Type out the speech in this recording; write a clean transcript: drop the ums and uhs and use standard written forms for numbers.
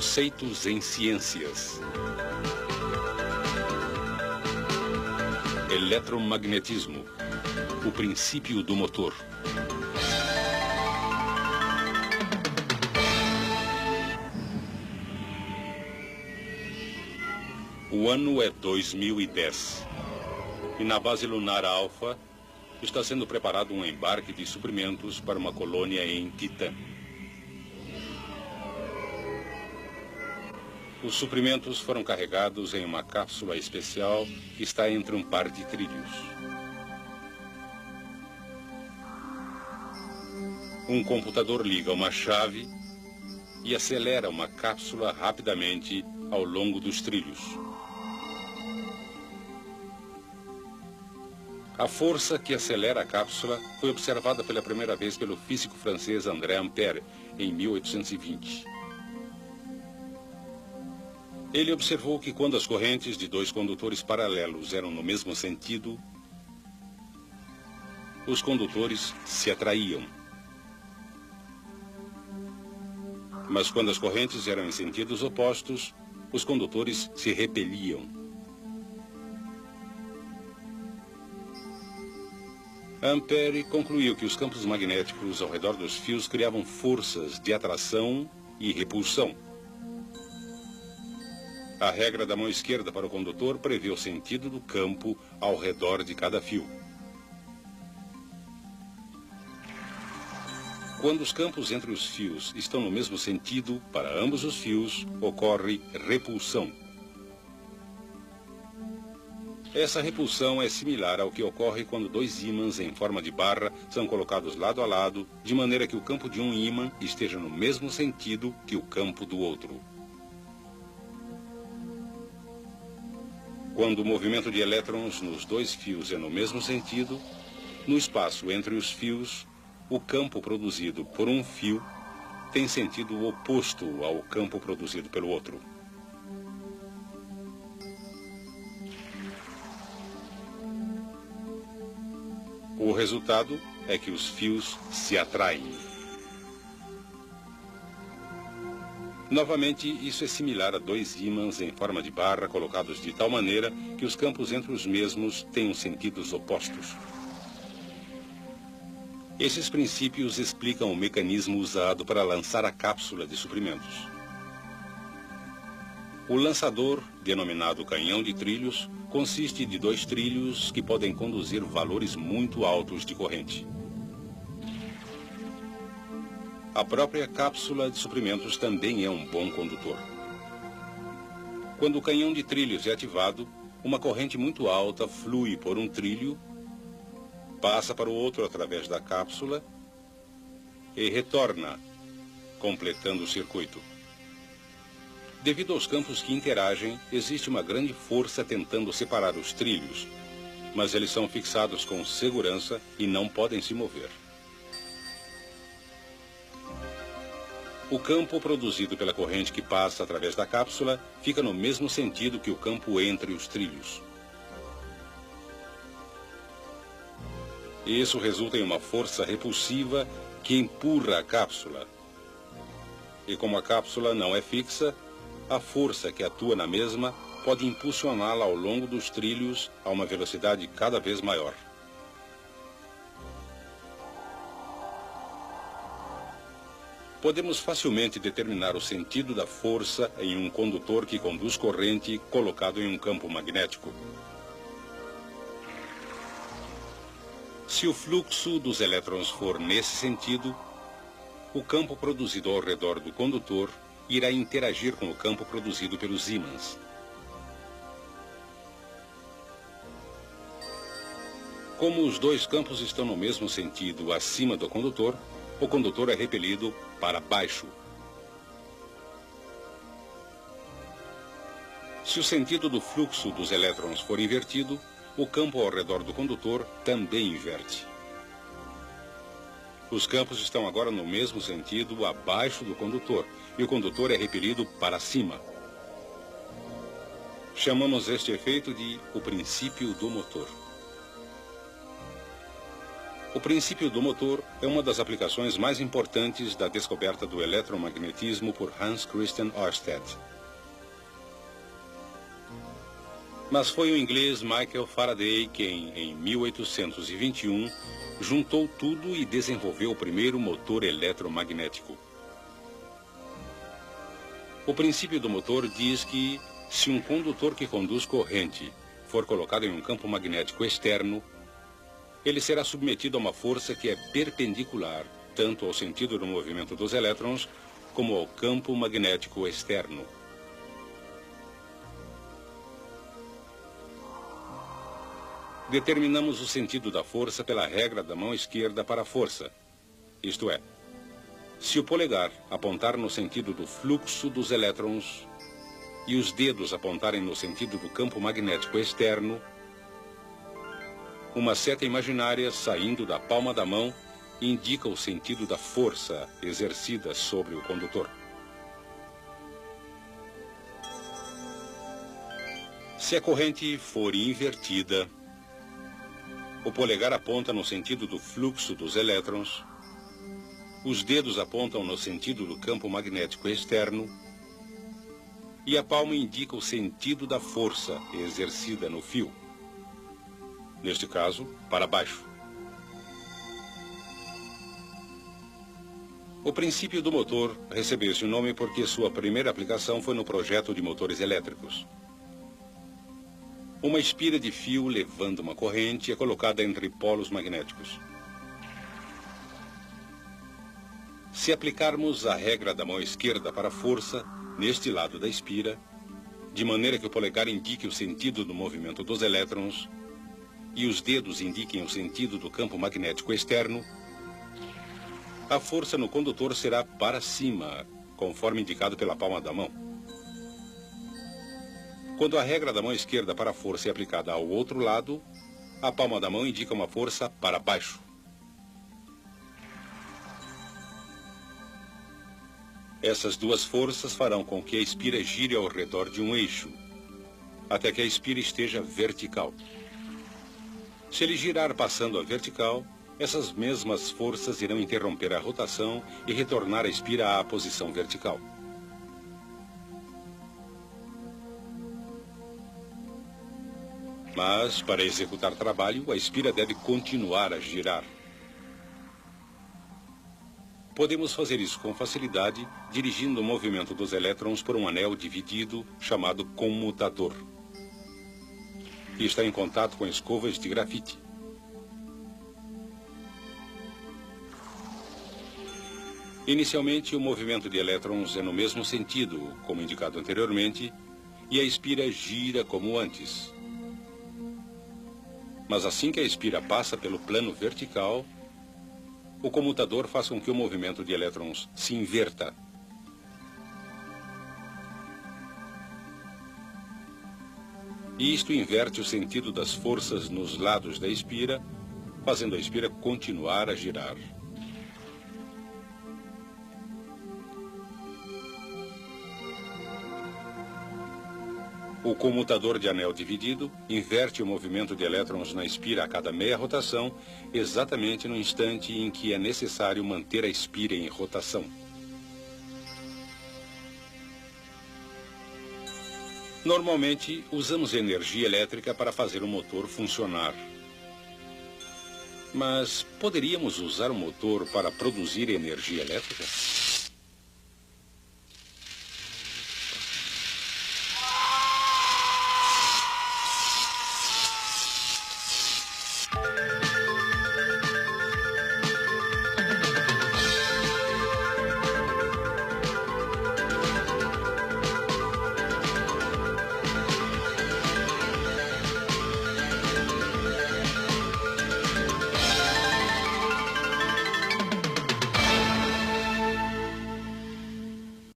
Conceitos em ciências. Eletromagnetismo. O princípio do motor. O ano é 2010. E na base lunar Alpha está sendo preparado um embarque de suprimentos para uma colônia em Titã. Os suprimentos foram carregados em uma cápsula especial que está entre um par de trilhos. Um computador liga uma chave e acelera uma cápsula rapidamente ao longo dos trilhos. A força que acelera a cápsula foi observada pela primeira vez pelo físico francês André Ampère, em 1820. Ele observou que quando as correntes de dois condutores paralelos eram no mesmo sentido, os condutores se atraíam. Mas quando as correntes eram em sentidos opostos, os condutores se repeliam. Ampère concluiu que os campos magnéticos ao redor dos fios criavam forças de atração e repulsão. A regra da mão esquerda para o condutor prevê o sentido do campo ao redor de cada fio. Quando os campos entre os fios estão no mesmo sentido, para ambos os fios, ocorre repulsão. Essa repulsão é similar ao que ocorre quando dois ímãs em forma de barra são colocados lado a lado, de maneira que o campo de um ímã esteja no mesmo sentido que o campo do outro. Quando o movimento de elétrons nos dois fios é no mesmo sentido, no espaço entre os fios, o campo produzido por um fio tem sentido oposto ao campo produzido pelo outro. O resultado é que os fios se atraem. Novamente, isso é similar a dois ímãs em forma de barra colocados de tal maneira que os campos entre os mesmos tenham sentidos opostos. Esses princípios explicam o mecanismo usado para lançar a cápsula de suprimentos. O lançador, denominado canhão de trilhos, consiste de dois trilhos que podem conduzir valores muito altos de corrente. A própria cápsula de suprimentos também é um bom condutor. Quando o canhão de trilhos é ativado, uma corrente muito alta flui por um trilho, passa para o outro através da cápsula e retorna, completando o circuito. Devido aos campos que interagem, existe uma grande força tentando separar os trilhos, mas eles são fixados com segurança e não podem se mover. O campo produzido pela corrente que passa através da cápsula fica no mesmo sentido que o campo entre os trilhos. Isso resulta em uma força repulsiva que empurra a cápsula. E como a cápsula não é fixa, a força que atua na mesma pode impulsioná-la ao longo dos trilhos a uma velocidade cada vez maior. Podemos facilmente determinar o sentido da força em um condutor que conduz corrente colocado em um campo magnético. Se o fluxo dos elétrons for nesse sentido, o campo produzido ao redor do condutor irá interagir com o campo produzido pelos ímãs. Como os dois campos estão no mesmo sentido acima do condutor, o condutor é repelido para baixo. Se o sentido do fluxo dos elétrons for invertido, o campo ao redor do condutor também inverte. Os campos estão agora no mesmo sentido abaixo do condutor, e o condutor é repelido para cima. Chamamos este efeito de o princípio do motor. O princípio do motor é uma das aplicações mais importantes da descoberta do eletromagnetismo por Hans Christian Ørsted. Mas foi o inglês Michael Faraday quem, em 1821, juntou tudo e desenvolveu o primeiro motor eletromagnético. O princípio do motor diz que, se um condutor que conduz corrente for colocado em um campo magnético externo, ele será submetido a uma força que é perpendicular tanto ao sentido do movimento dos elétrons como ao campo magnético externo. Determinamos o sentido da força pela regra da mão esquerda para a força. Isto é, se o polegar apontar no sentido do fluxo dos elétrons e os dedos apontarem no sentido do campo magnético externo, uma seta imaginária saindo da palma da mão indica o sentido da força exercida sobre o condutor. Se a corrente for invertida, o polegar aponta no sentido do fluxo dos elétrons, os dedos apontam no sentido do campo magnético externo e a palma indica o sentido da força exercida no fio. Neste caso, para baixo. O princípio do motor recebeu esse nome porque sua primeira aplicação foi no projeto de motores elétricos. Uma espira de fio levando uma corrente é colocada entre polos magnéticos. Se aplicarmos a regra da mão esquerda para a força, neste lado da espira, de maneira que o polegar indique o sentido do movimento dos elétrons e os dedos indiquem o sentido do campo magnético externo, a força no condutor será para cima, conforme indicado pela palma da mão. Quando a regra da mão esquerda para a força é aplicada ao outro lado, a palma da mão indica uma força para baixo. Essas duas forças farão com que a espira gire ao redor de um eixo, até que a espira esteja vertical. Se ele girar passando a vertical, essas mesmas forças irão interromper a rotação e retornar a espira à posição vertical. Mas, para executar trabalho, a espira deve continuar a girar. Podemos fazer isso com facilidade, dirigindo o movimento dos elétrons por um anel dividido chamado comutador, que está em contato com escovas de grafite. Inicialmente, o movimento de elétrons é no mesmo sentido, como indicado anteriormente, e a espira gira como antes. Mas assim que a espira passa pelo plano vertical, o comutador faz com que o movimento de elétrons se inverta. E isto inverte o sentido das forças nos lados da espira, fazendo a espira continuar a girar. O comutador de anel dividido inverte o movimento de elétrons na espira a cada meia rotação, exatamente no instante em que é necessário manter a espira em rotação. Normalmente, usamos energia elétrica para fazer o motor funcionar. Mas poderíamos usar o motor para produzir energia elétrica?